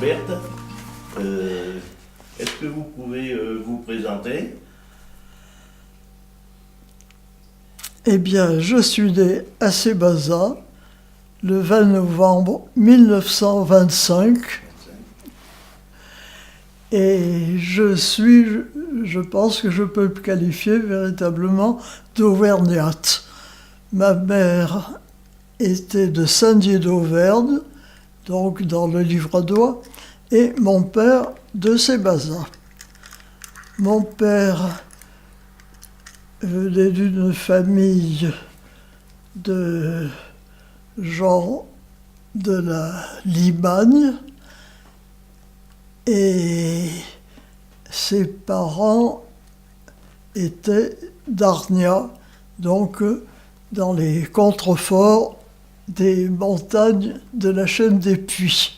Berthe. Est-ce que vous pouvez vous présenter? Eh bien, je suis né à Sébaza le 20 novembre 1925 et je pense que je peux me qualifier véritablement d'auvergnate. Ma mère était de Saint-Dié d'Auvergne, donc dans le Livradois, et mon père de Sébaza. Mon père venait d'une famille de gens de la Limagne et ses parents étaient d'Arnia, donc dans les contreforts des montagnes de la chaîne des Puys.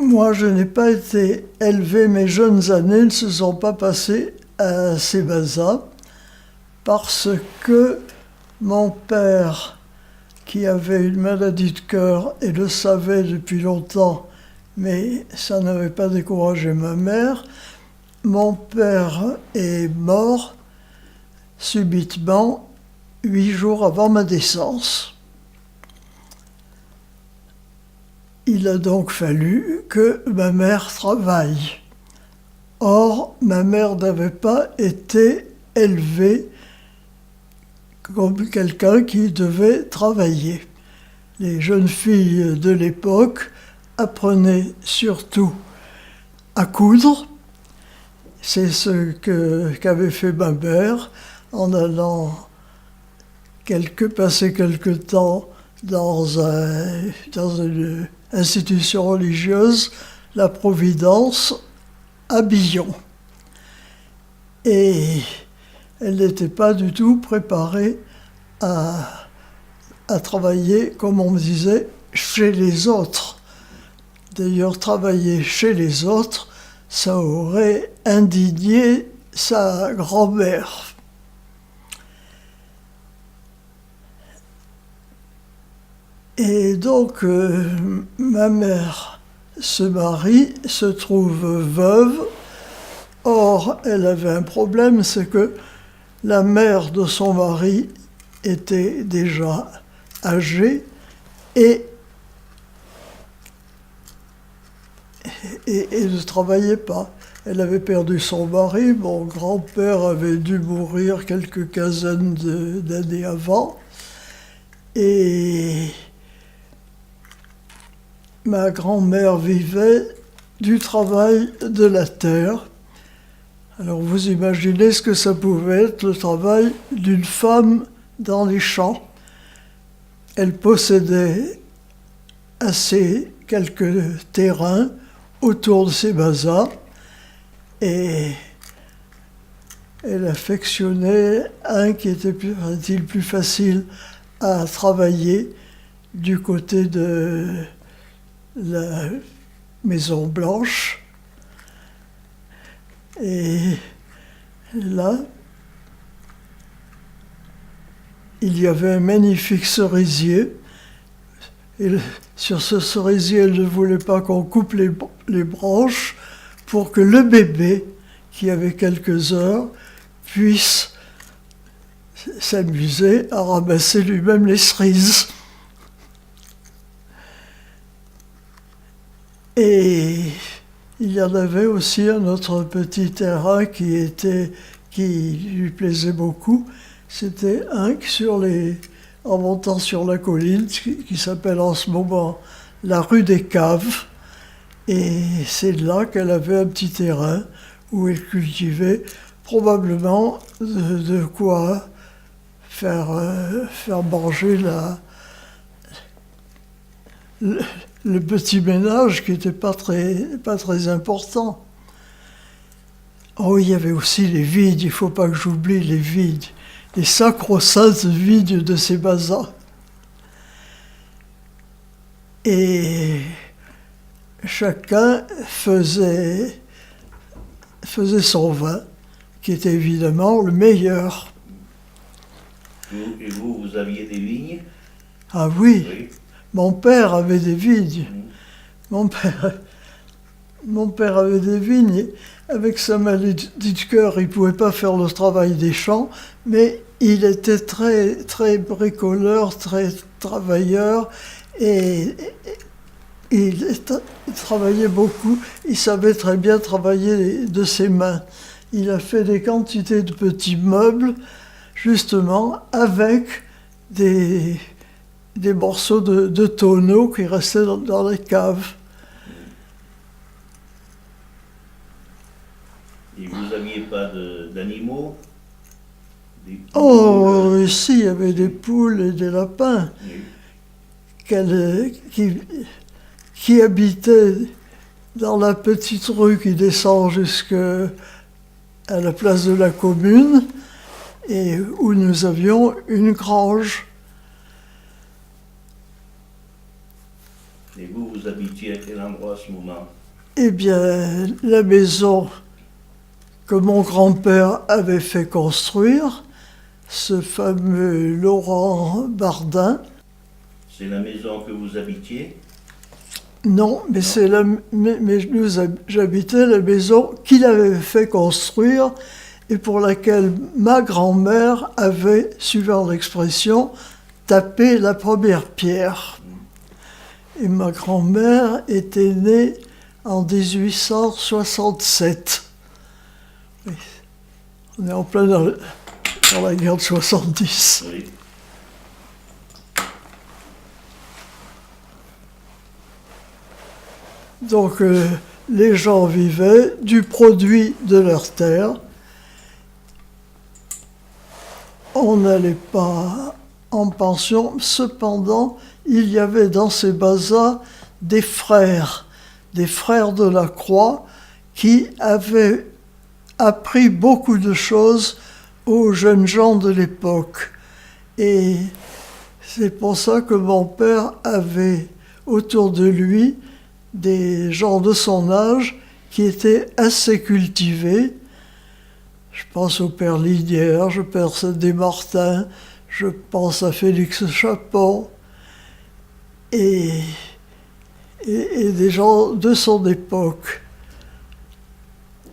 Moi, je n'ai pas été élevé, mes jeunes années ne se sont pas passées à Sébaza parce que mon père, qui avait une maladie de cœur et le savait depuis longtemps, mais ça n'avait pas découragé ma mère, mon père est mort subitement 8 jours avant ma naissance. Il a donc fallu que ma mère travaille. Or, ma mère n'avait pas été élevée comme quelqu'un qui devait travailler. Les jeunes filles de l'époque apprenaient surtout à coudre. C'est ce qu'avait fait ma mère en allant passer quelque temps dans une institution religieuse, la Providence, à Billon. Et elle n'était pas du tout préparée à travailler, comme on me disait, chez les autres. D'ailleurs, travailler chez les autres, ça aurait indigné sa grand-mère. Et donc, ma mère se marie, se trouve veuve. Or, elle avait un problème, c'est que la mère de son mari était déjà âgée et ne travaillait pas. Elle avait perdu son mari, mon grand-père avait dû mourir quelques quinzaines d'années avant. Et ma grand-mère vivait du travail de la terre. Alors vous imaginez ce que ça pouvait être le travail d'une femme dans les champs. Elle possédait assez quelques terrains autour de Sébaza et elle affectionnait un qui était plus facile à travailler du côté de la Maison Blanche. Et là, il y avait un magnifique cerisier. Et sur ce cerisier, elle ne voulait pas qu'on coupe les branches pour que le bébé, qui avait quelques heures, puisse s'amuser à ramasser lui-même les cerises. Et il y en avait aussi un autre petit terrain qui lui plaisait beaucoup. C'était un en montant sur la colline, qui s'appelle en ce moment la rue des Caves. Et c'est là qu'elle avait un petit terrain où elle cultivait probablement de quoi faire manger le petit ménage qui n'était pas très important. Oh, il y avait aussi les vignes, il ne faut pas que j'oublie les vignes, les sacro-saintes vignes de Sébaza. Et chacun faisait son vin, qui était évidemment le meilleur. Et vous aviez des vignes? Ah oui. Oui. Mon père avait des vignes. Mon père avait des vignes. Avec sa maladie de cœur, il ne pouvait pas faire le travail des champs, mais il était très, très bricoleur, très travailleur, et il travaillait beaucoup. Il savait très bien travailler de ses mains. Il a fait des quantités de petits meubles, justement, avec des morceaux de tonneaux qui restaient dans les caves. Et vous n'aviez pas d'animaux? Oh, ici, il y avait des poules et des lapins qui habitaient dans la petite rue qui descend jusqu'à la place de la commune et où nous avions une grange. Et vous habitiez à quel endroit à ce moment? Eh bien, la maison que mon grand-père avait fait construire, ce fameux Laurent Bardin. C'est la maison que vous habitiez? Non, mais j'habitais la maison qu'il avait fait construire et pour laquelle ma grand-mère avait, suivant l'expression, tapé la première pierre. Et ma grand-mère était née en 1867. Oui. On est en plein dans la guerre de 70. Oui. Donc les gens vivaient du produit de leur terre. On n'allait pas en pension. Cependant, il y avait dans ces bazars des frères de la Croix, qui avaient appris beaucoup de choses aux jeunes gens de l'époque. Et c'est pour ça que mon père avait autour de lui des gens de son âge qui étaient assez cultivés. Je pense au père Lidière, je pense à Desmartins, je pense à Félix Chapon, et des gens de son époque.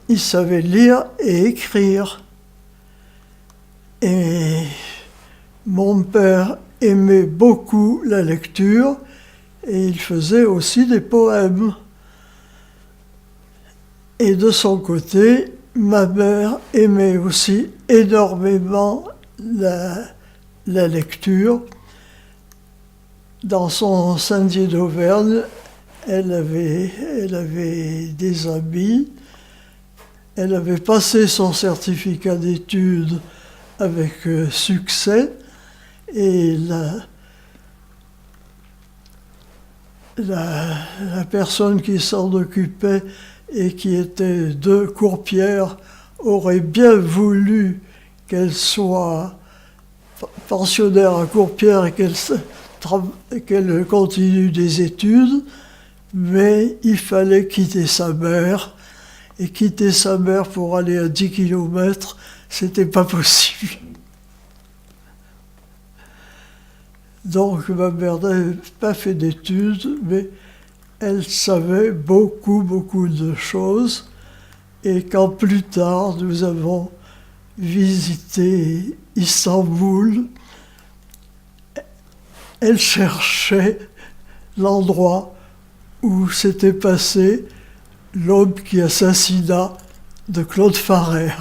Ils savaient lire et écrire. Et mon père aimait beaucoup la lecture et il faisait aussi des poèmes. Et de son côté, ma mère aimait aussi énormément la lecture. Dans son Saint-Dié d'Auvergne, elle avait des amis. Elle avait passé son certificat d'études avec succès et la personne qui s'en occupait et qui était de Courpierre aurait bien voulu qu'elle soit pensionnaire à Courpierre et qu'elle continue des études, mais il fallait quitter sa mère. Et quitter sa mère pour aller à 10 km, c'était pas possible. Donc ma mère n'avait pas fait d'études, mais elle savait beaucoup, beaucoup de choses. Et quand plus tard nous avons visité Istanbul, elle cherchait l'endroit où s'était passé l'homme qui assassina de Claude Farrer.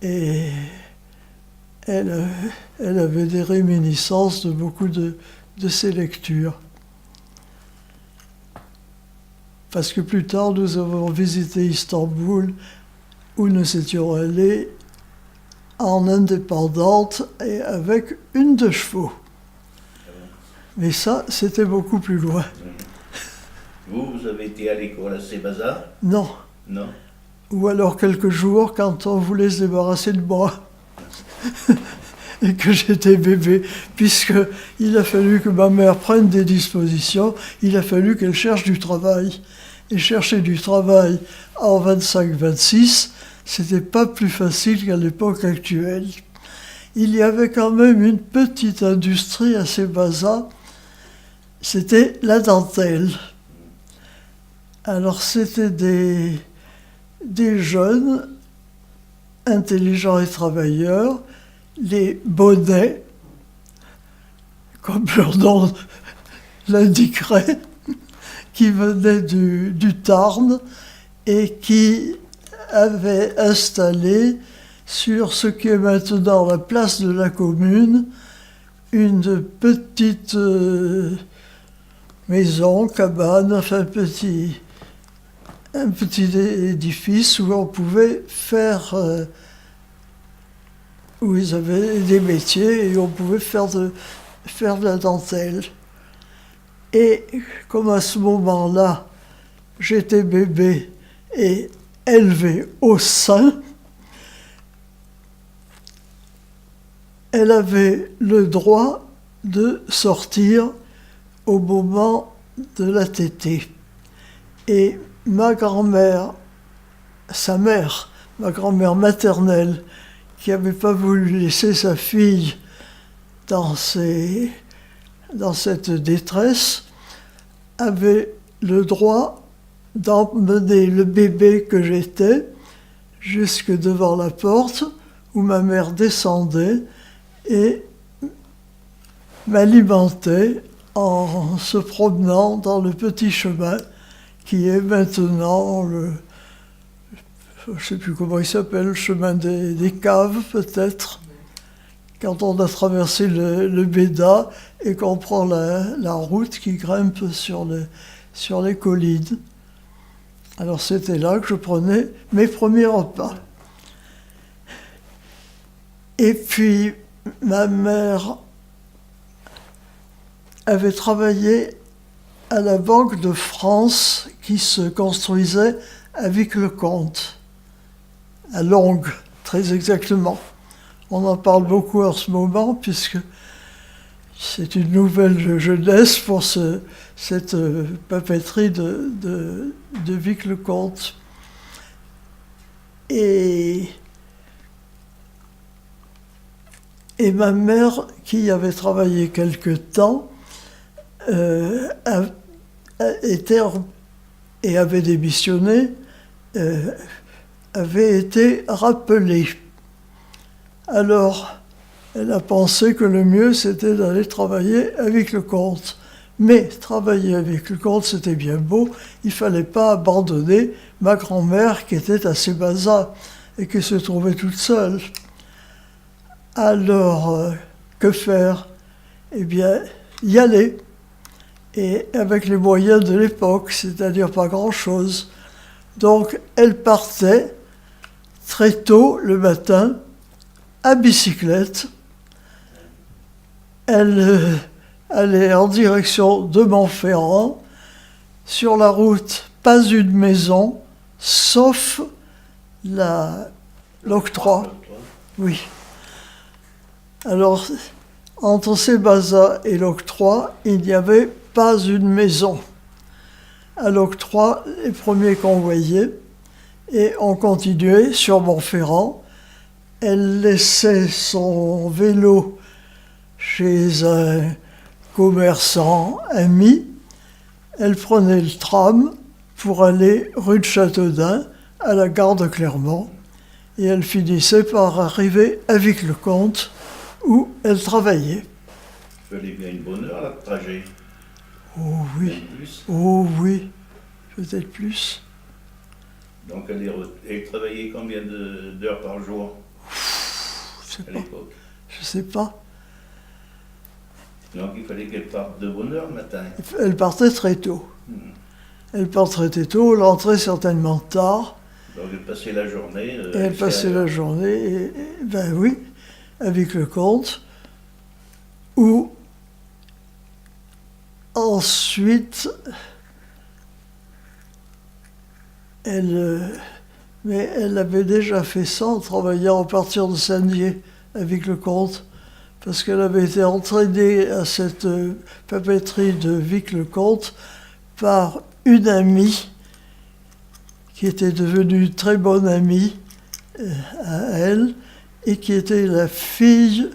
Et elle avait des réminiscences de beaucoup de ses lectures. Parce que plus tard, nous avons visité Istanbul, où nous étions allés en indépendante et avec une de chevaux. Mais ça, c'était beaucoup plus loin. Vous avez été à l'école à ces bazars? Non. Non. Ou alors quelques jours quand on voulait se débarrasser de moi. Et que j'étais bébé. Puisqu'il a fallu que ma mère prenne des dispositions, il a fallu qu'elle cherche du travail. Et chercher du travail en 25-26, c'était pas plus facile qu'à l'époque actuelle. il y avait quand même une petite industrie à Sébaza, c'était la dentelle. Alors c'était des jeunes intelligents et travailleurs, les Bonnets, comme leur nom l'indiquerait, qui venaient du Tarn et qui avaient installé sur ce qui est maintenant la place de la Commune une petite maison, cabane, enfin un petit édifice où on pouvait faire, où ils avaient des métiers et on pouvait faire de la dentelle. Et comme à ce moment-là, j'étais bébé et élevé au sein, elle avait le droit de sortir au moment de la tétée. Et ma grand-mère, sa mère, ma grand-mère maternelle, qui n'avait pas voulu laisser sa fille dans cette détresse, avait le droit d'emmener le bébé que j'étais jusque devant la porte où ma mère descendait et m'alimentait en se promenant dans le petit chemin qui est maintenant je ne sais plus comment il s'appelle, le chemin des caves peut-être, quand on a traversé le Béda et qu'on prend la route qui grimpe sur les collines. Alors c'était là que je prenais mes premiers repas. Et puis ma mère avait travaillé à la Banque de France qui se construisait à Vic-le-Comte, à Longues, très exactement. On en parle beaucoup en ce moment puisque c'est une nouvelle jeunesse pour cette papeterie de Vic-le-Comte. Et ma mère, qui avait travaillé quelque temps, et avait démissionné, avait été rappelée. Alors, elle a pensé que le mieux, c'était d'aller travailler avec le comte. Mais travailler avec le comte, c'était bien beau. Il ne fallait pas abandonner ma grand-mère qui était à Sébaza et qui se trouvait toute seule. Alors, que faire? Eh bien, y aller. Et avec les moyens de l'époque, c'est-à-dire pas grand-chose. Donc, elle partait très tôt le matin, à bicyclette. Elle allait en direction de Montferrand. Sur la route, pas une maison, sauf l'octroi. Oui. Alors, entre Sébaza et l'octroi, il n'y avait pas une maison. À l'octroi, les premiers qu'on voyait, et on continuait sur Montferrand. Elle laissait son vélo chez un commerçant ami. Elle prenait le tram pour aller rue de Châteaudun, à la gare de Clermont. Et elle finissait par arriver à Vic-le-Comte, où elle travaillait. Il fallait bien une bonne heure, là, de trajet. Oh oui, Plus. oh oui, peut-être plus. Donc elle travaillait combien d'heures par jour Je sais à pas. l'époque? Je sais pas. Donc il fallait qu'elle parte de bonne heure le matin. Elle partait très tôt. Elle partait très tôt, elle rentrait certainement tard. Donc elle passait la journée. Et elle passait la journée, ben oui, avec le comte. Ou ensuite, mais elle avait déjà fait ça en travaillant à partir de Saint-Dié avec le comte, parce qu'elle avait été entraînée à cette papeterie de Vic-le-Comte par une amie qui était devenue très bonne amie à elle et qui était la fille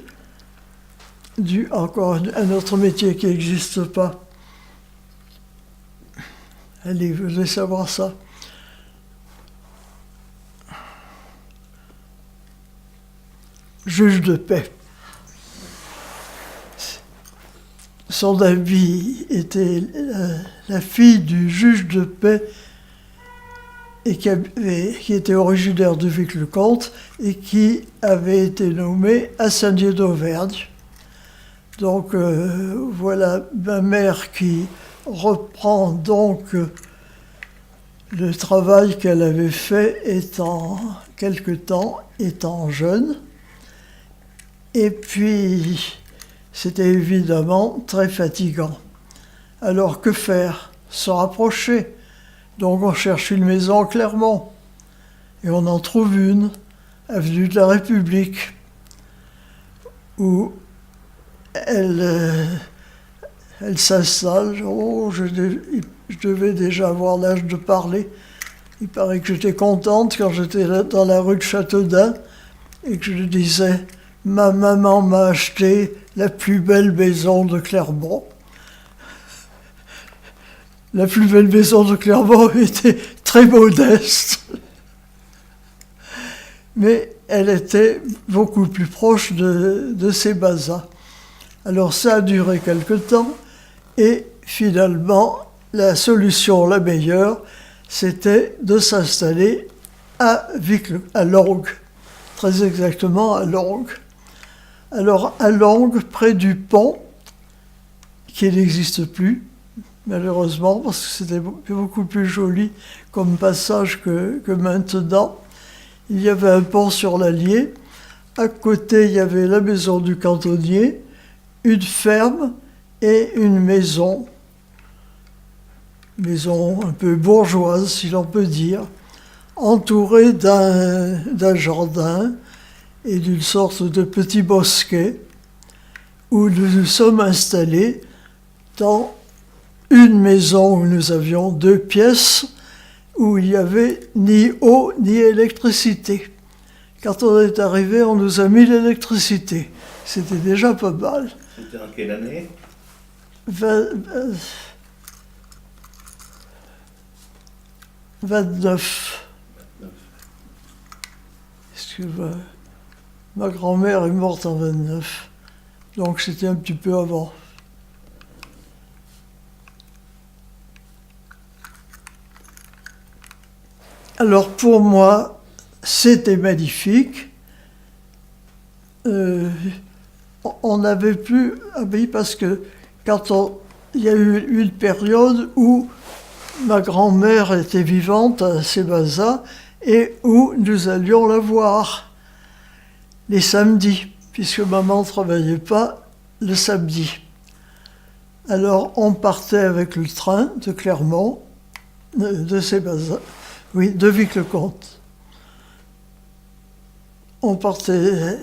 encore un autre métier qui n'existe pas. Allez, vous voulez savoir ça? Juge de paix. Son ami était la fille du juge de paix et qui était originaire de Vic-le-Comte et qui avait été nommée à Saint-Dié d'Auvergne. Donc voilà ma mère qui reprend donc le travail qu'elle avait fait étant jeune. Et puis, c'était évidemment très fatigant. Alors que faire? Se rapprocher. Donc on cherche une maison à Clermont. Et on en trouve une, avenue de la République, où elle s'installe. Oh, je devais déjà avoir l'âge de parler. Il paraît que j'étais contente quand j'étais dans la rue de Châteaudun et que je disais « Ma maman m'a acheté la plus belle maison de Clermont ». La plus belle maison de Clermont était très modeste, mais elle était beaucoup plus proche de Sébaza. Alors ça a duré quelque temps, et finalement, la solution la meilleure, c'était de s'installer à Langres, très exactement à Langres. Alors à Langres, près du pont, qui n'existe plus, malheureusement, parce que c'était beaucoup plus joli comme passage que maintenant. Il y avait un pont sur l'Allier. À côté, il y avait la maison du cantonnier, une ferme et une maison un peu bourgeoise, si l'on peut dire, entourée d'un jardin et d'une sorte de petit bosquet où nous nous sommes installés dans une maison où nous avions 2 pièces, où il n'y avait ni eau ni électricité. Quand on est arrivé, on nous a mis l'électricité. C'était déjà pas mal. C'était en quelle année? 29. Parce que ma grand-mère est morte en 29. Donc c'était un petit peu avant. Alors pour moi, c'était magnifique. On n'avait plus... Ah oui, parce que il y a eu une période où ma grand-mère était vivante à Sébaza et où nous allions la voir les samedis, puisque maman ne travaillait pas le samedi. Alors on partait avec le train de Clermont, de Sébaza, oui, de Vic-le-Comte. On partait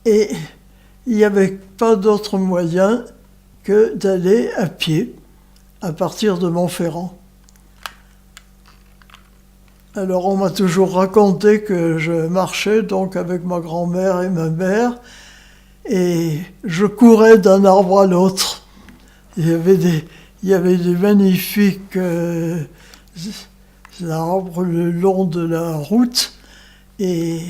et il n'y avait pas d'autre moyen que d'aller à pied à partir de Montferrand. Alors on m'a toujours raconté que je marchais donc avec ma grand-mère et ma mère et je courais d'un arbre à l'autre. Il y avait des magnifiques arbres le long de la route et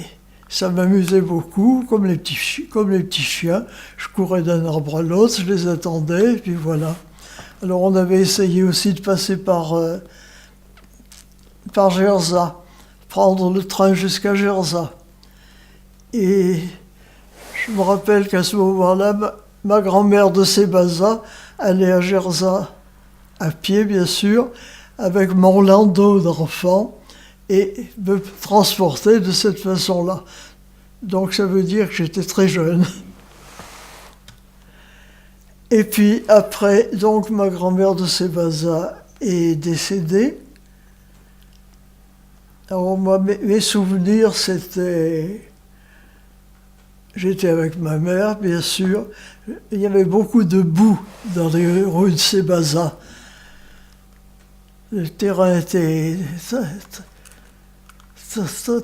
ça m'amusait beaucoup, comme les petits chiens. Je courais d'un arbre à l'autre, je les attendais, et puis voilà. Alors on avait essayé aussi de passer par Gerza, prendre le train jusqu'à Gerza. Et je me rappelle qu'à ce moment-là, ma grand-mère de Sébaza allait à Gerza, à pied bien sûr, avec mon landau d'enfant, et me transporter de cette façon-là. Donc ça veut dire que j'étais très jeune. Et puis après, donc ma grand-mère de Sébaza est décédée. Alors moi, mes souvenirs, c'était... J'étais avec ma mère, bien sûr. Il y avait beaucoup de boue dans les rues de Sébaza. Le terrain était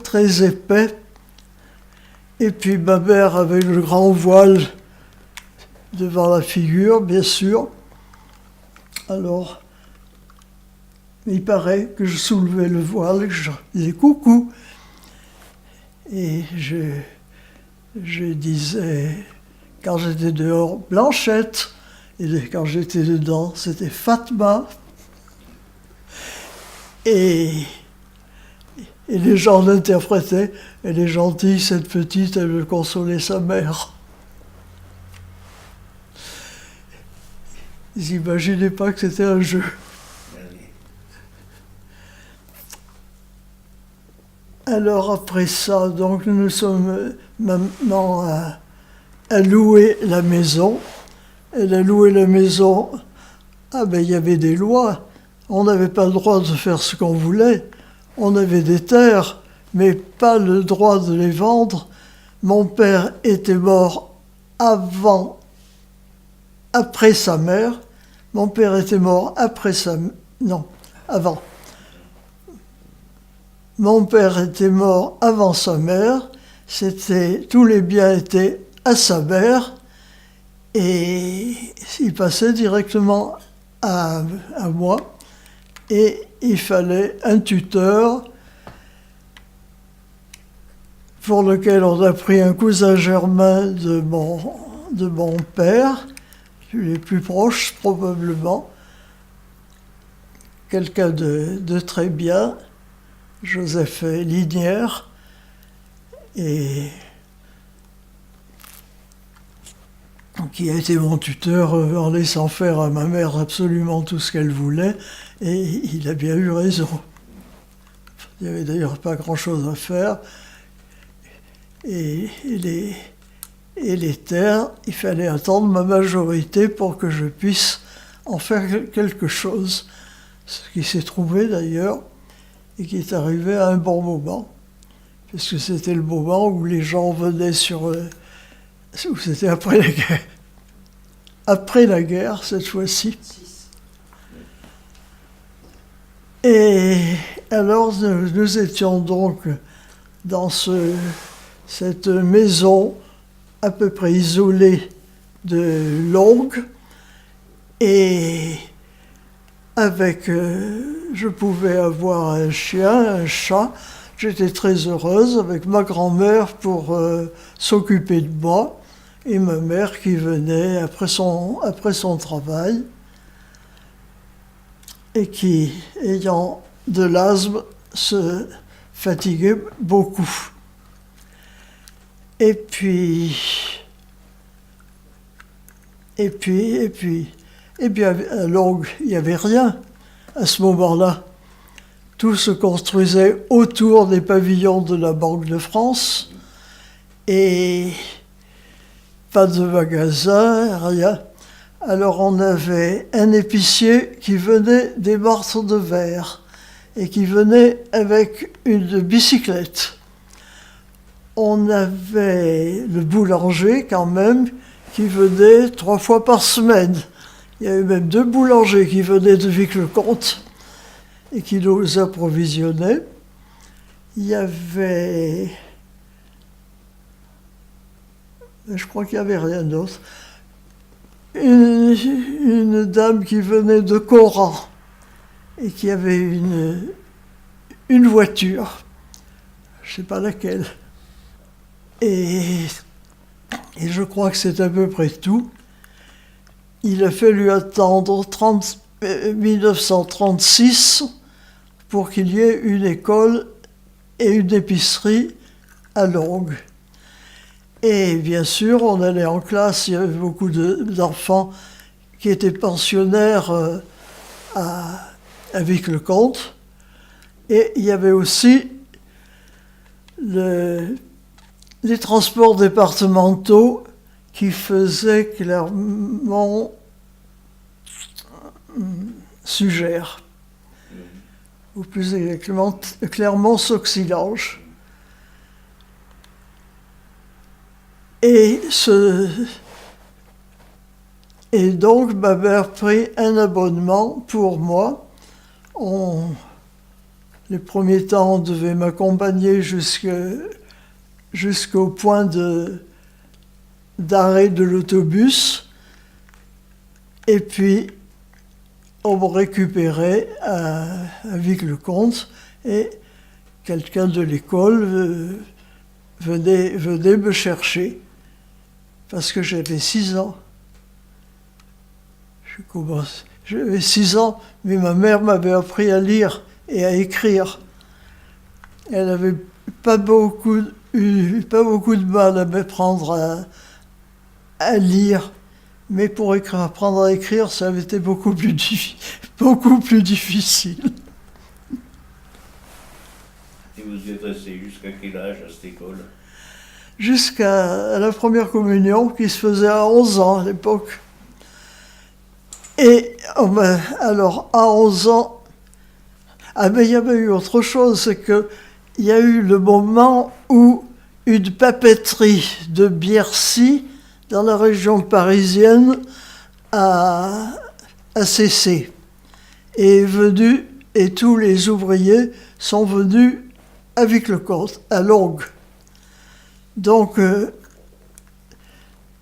très épais. Et puis ma mère avec le grand voile devant la figure, bien sûr. Alors, il paraît que je soulevais le voile, que je disais coucou. Et je disais, quand j'étais dehors, Blanchette. Et quand j'étais dedans, c'était Fatma. Et les gens l'interprétaient. Elle est gentille, cette petite, elle veut consoler sa mère. Ils n'imaginaient pas que c'était un jeu. Alors après ça, donc nous sommes maintenant à louer la maison. Elle a loué la maison. Ah ben il y avait des lois. On n'avait pas le droit de faire ce qu'on voulait. On avait des terres, mais pas le droit de les vendre. Mon père était mort après sa mère. Mon père était mort avant. Mon père était mort avant sa mère. Tous les biens étaient à sa mère. Et il passait directement à moi. Et il fallait un tuteur pour lequel on a pris un cousin germain de mon père, les plus proches probablement, quelqu'un de très bien, Joseph Linière, et qui a été mon tuteur en laissant faire à ma mère absolument tout ce qu'elle voulait, et il a bien eu raison. Il n'y avait d'ailleurs pas grand-chose à faire. Et les terres, il fallait attendre ma majorité pour que je puisse en faire quelque chose. Ce qui s'est trouvé d'ailleurs, et qui est arrivé à un bon moment. Parce que c'était le moment où les gens venaient où c'était après la guerre. Après la guerre, cette fois-ci. Et alors, nous étions donc dans cette maison à peu près isolée de Longues, et je pouvais avoir un chien, un chat. J'étais très heureuse avec ma grand-mère pour s'occuper de moi, et ma mère qui venait après son travail, et qui, ayant de l'asthme, se fatiguait beaucoup. Et puis, à Longues, il n'y avait rien à ce moment-là. Tout se construisait autour des pavillons de la Banque de France, et pas de magasin, rien. Alors on avait un épicier qui venait des Martres de Verre, et qui venait avec une bicyclette. On avait le boulanger quand même, qui venait 3 fois par semaine. Il y avait même 2 boulangers qui venaient de Vic-le-Comte et qui nous approvisionnaient. Il y avait... Je crois qu'il n'y avait rien d'autre. Une dame qui venait de Coran et qui avait une voiture, je ne sais pas laquelle. Et je crois que c'est à peu près tout. Il a fallu attendre 1936 pour qu'il y ait une école et une épicerie à Longues. Et bien sûr, on allait en classe, il y avait beaucoup d'enfants qui étaient pensionnaires à Vic-le-Comte. Et il y avait aussi les transports départementaux qui faisaient Clermont-Sugère, ou plus exactement Clermont-Sauxillange. Et donc ma mère prit un abonnement pour moi. les premiers temps, on devait m'accompagner jusqu'au point d'arrêt de l'autobus. Et puis, on me récupérait à Vic-le-Comte et quelqu'un de l'école venait me chercher parce que j'avais 6 ans. J'avais 6 ans, mais ma mère m'avait appris à lire et à écrire. Elle n'avait pas beaucoup de mal à m'apprendre à lire. Mais pour apprendre à écrire, ça avait été beaucoup plus difficile. Et vous êtes resté jusqu'à quel âge à cette école? Jusqu'à la première communion qui se faisait à 11 ans à l'époque. Et alors à 11 ans, mais il y avait eu autre chose, c'est qu'il y a eu le moment où une papeterie de Biercy, dans la région parisienne, a cessé. Et tous les ouvriers sont venus à Vic-le-Comte, à Longues. Donc,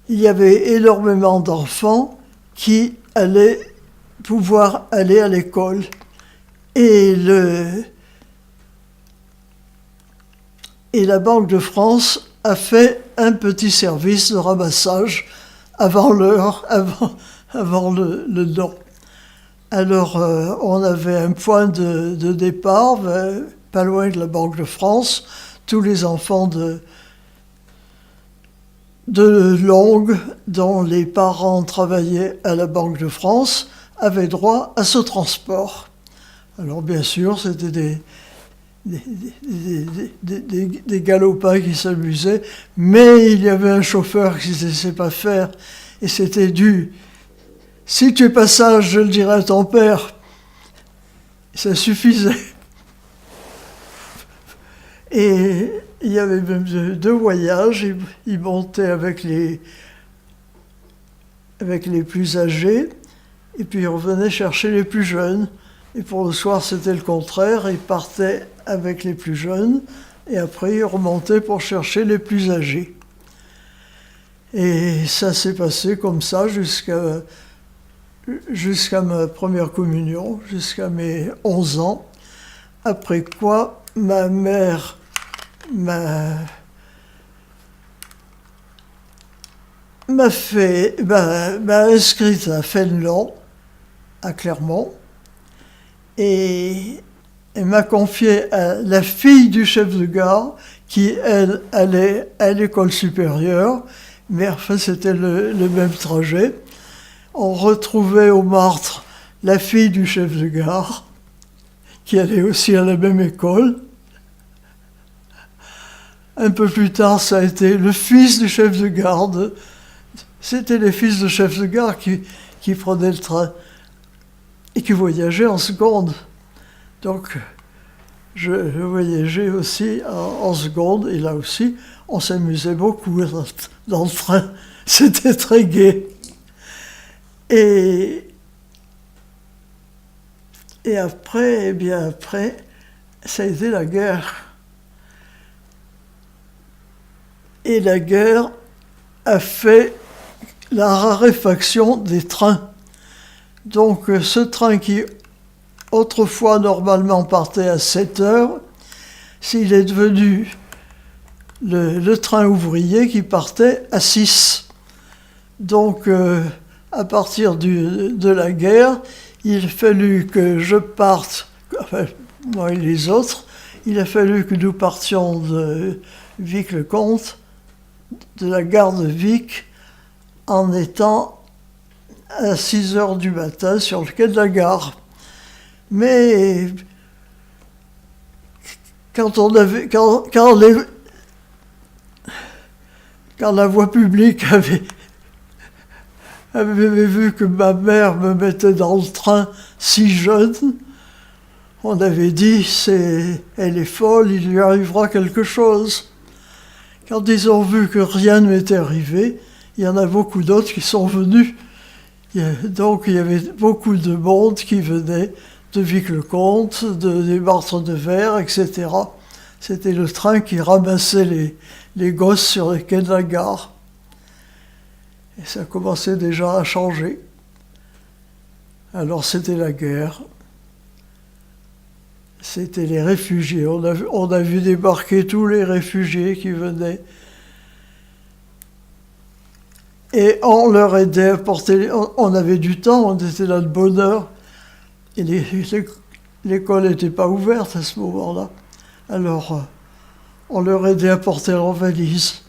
il y avait énormément d'enfants qui allaient pouvoir aller à l'école. Et la Banque de France a fait un petit service de ramassage avant l'heure, avant le don. Alors, on avait un point de départ, pas loin de la Banque de France. Tous les enfants de Longues, dont les parents travaillaient à la Banque de France, avaient droit à ce transport. Alors, bien sûr, c'était des galopins qui s'amusaient, mais il y avait un chauffeur qui ne se laissait pas faire, et c'était dû. Si tu es pas sage, je le dirai à ton père. Ça suffisait. Et il y avait même 2 voyages. Il montait avec les plus âgés, et puis il revenait chercher les plus jeunes. Et pour le soir, c'était le contraire. Il partait avec les plus jeunes, et après, il remontait pour chercher les plus âgés. Et ça s'est passé comme ça jusqu'à ma première communion, jusqu'à mes 11 ans. Après quoi, ma mère m'a inscrite à Fénelon, à Clermont, et elle m'a confié à la fille du chef de gare qui, elle, allait à l'école supérieure, mais enfin c'était le même trajet. On retrouvait au Martre la fille du chef de gare, qui allait aussi à la même école. Un peu plus tard, ça a été le fils du chef de gare. C'était les fils de chef de gare qui prenaient le train et qui voyageaient en seconde. Donc, je voyageais aussi en seconde, et là aussi, on s'amusait beaucoup dans le train. C'était très gai. Et après, ça a été la guerre. Et la guerre a fait la raréfaction des trains. Donc ce train qui autrefois normalement partait à 7 heures, s'il est devenu le train ouvrier qui partait à 6. Donc à partir de la guerre, il a fallu que je parte, enfin moi et les autres, il a fallu que nous partions de Vic-le-Comte, de la gare de Vic, en étant à 6 heures du matin sur le quai de la gare. Mais quand la voie publique avait vu que ma mère me mettait dans le train si jeune, on avait dit, elle est folle, il lui arrivera quelque chose. Quand ils ont vu que rien ne m'était arrivé, il y en a beaucoup d'autres qui sont venus. Donc il y avait beaucoup de monde qui venait Vic-le-Comte, des Martres de Verre, etc. C'était le train qui ramassait les gosses sur les quais de la gare. Et ça commençait déjà à changer. Alors c'était la guerre. C'était les réfugiés. On a vu débarquer tous les réfugiés qui venaient. Et on leur aidait à porter... On avait du temps, on était là de bonne heure. Et l'école n'était pas ouverte à ce moment-là. Alors, on leur aidait à porter leurs valises.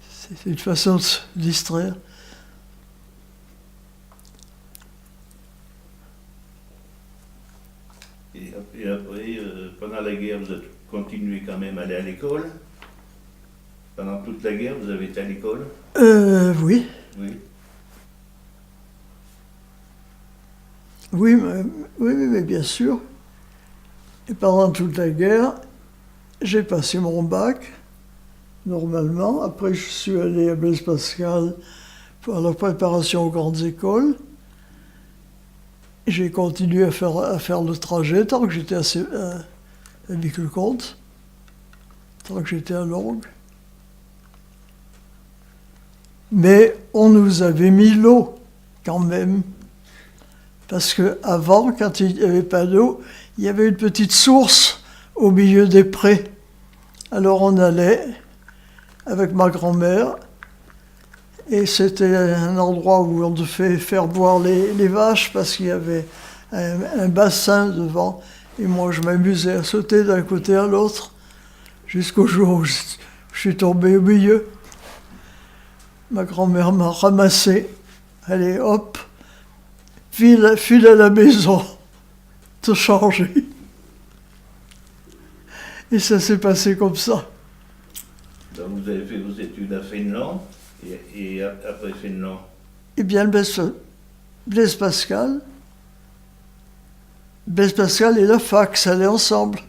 C'était une façon de se distraire. Et après, pendant la guerre, vous avez continué quand même à aller à l'école? Pendant toute la guerre, vous avez été à l'école? Oui. Oui. Oui, mais bien sûr. Et pendant toute la guerre, j'ai passé mon bac, normalement. Après, je suis allé à Blaise Pascal pour la préparation aux grandes écoles. J'ai continué à faire le trajet tant que j'étais à Vic-le-Comte, tant que j'étais à Longues. Mais on nous avait mis l'eau, quand même. Parce qu'avant, quand il n'y avait pas d'eau, il y avait une petite source au milieu des prés. Alors on allait avec ma grand-mère, et c'était un endroit où on devait faire boire les vaches parce qu'il y avait un bassin devant. Et moi, je m'amusais à sauter d'un côté à l'autre jusqu'au jour où je suis tombé au milieu. Ma grand-mère m'a ramassé. Allez, hop, file à la maison, te changer. Et ça s'est passé comme ça. Donc vous avez fait vos études à Fénelon, et après Fénelon? Eh bien, Blaise Pascal et la fac, ça allait ensemble.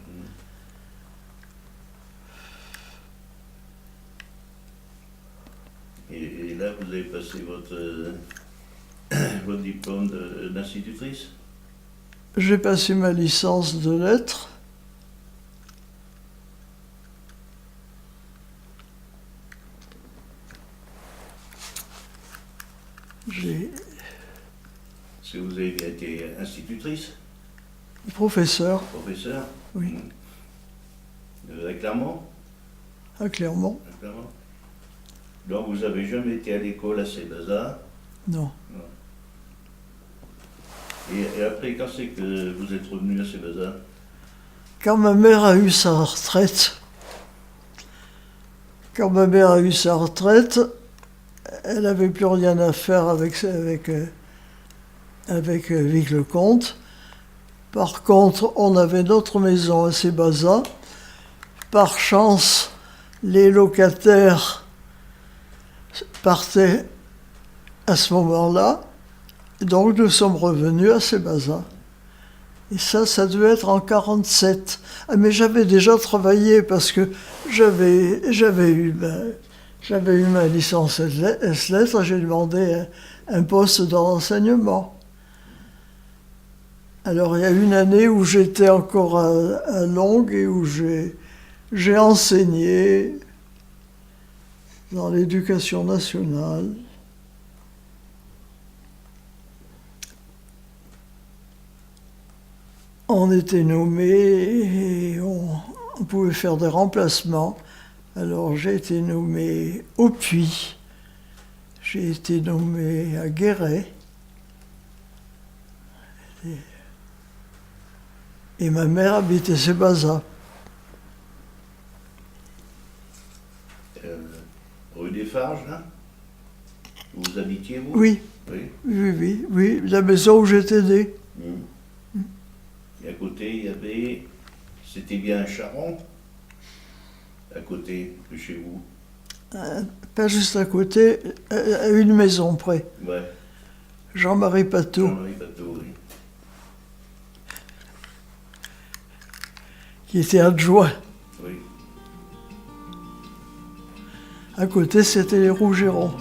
Et là, vous avez passé votre diplôme d'institutrice? J'ai passé ma licence de lettres. Est-ce que vous avez été institutrice? Professeur, Professeur? oui, À Clermont? à Clermont. À Clermont. Donc vous n'avez jamais été à l'école à Sébaza? Non. Et après, quand c'est que vous êtes revenu à Sébaza? Quand ma mère a eu sa retraite, elle n'avait plus rien à faire avec Vic-le-Comte. Par contre, on avait notre maison à Sébaza. Par chance, les locataires partaient à ce moment-là. Donc nous sommes revenus à Sébaza. Et ça devait être en 1947. Ah, mais j'avais déjà travaillé parce que j'avais eu ma licence S-Lettres, j'ai demandé un poste dans l'enseignement. Alors il y a une année où j'étais encore à Longues et où j'ai enseigné dans l'éducation nationale. On était nommés et on pouvait faire des remplacements. Alors j'ai été nommé au Puy, j'ai été nommé à Guéret. Et ma mère habitait Sébaza. Rue des Farges, là? Où vous habitiez, vous? Oui, oui, la maison où j'étais né. Et à côté, il y avait... C'était bien un charron? À côté de chez vous? Pas juste à côté, à une maison près. Ouais. Jean-Marie Pateau. Jean-Marie Pateau, oui. Qui était adjoint. Oui. À côté, c'était les Rougerons.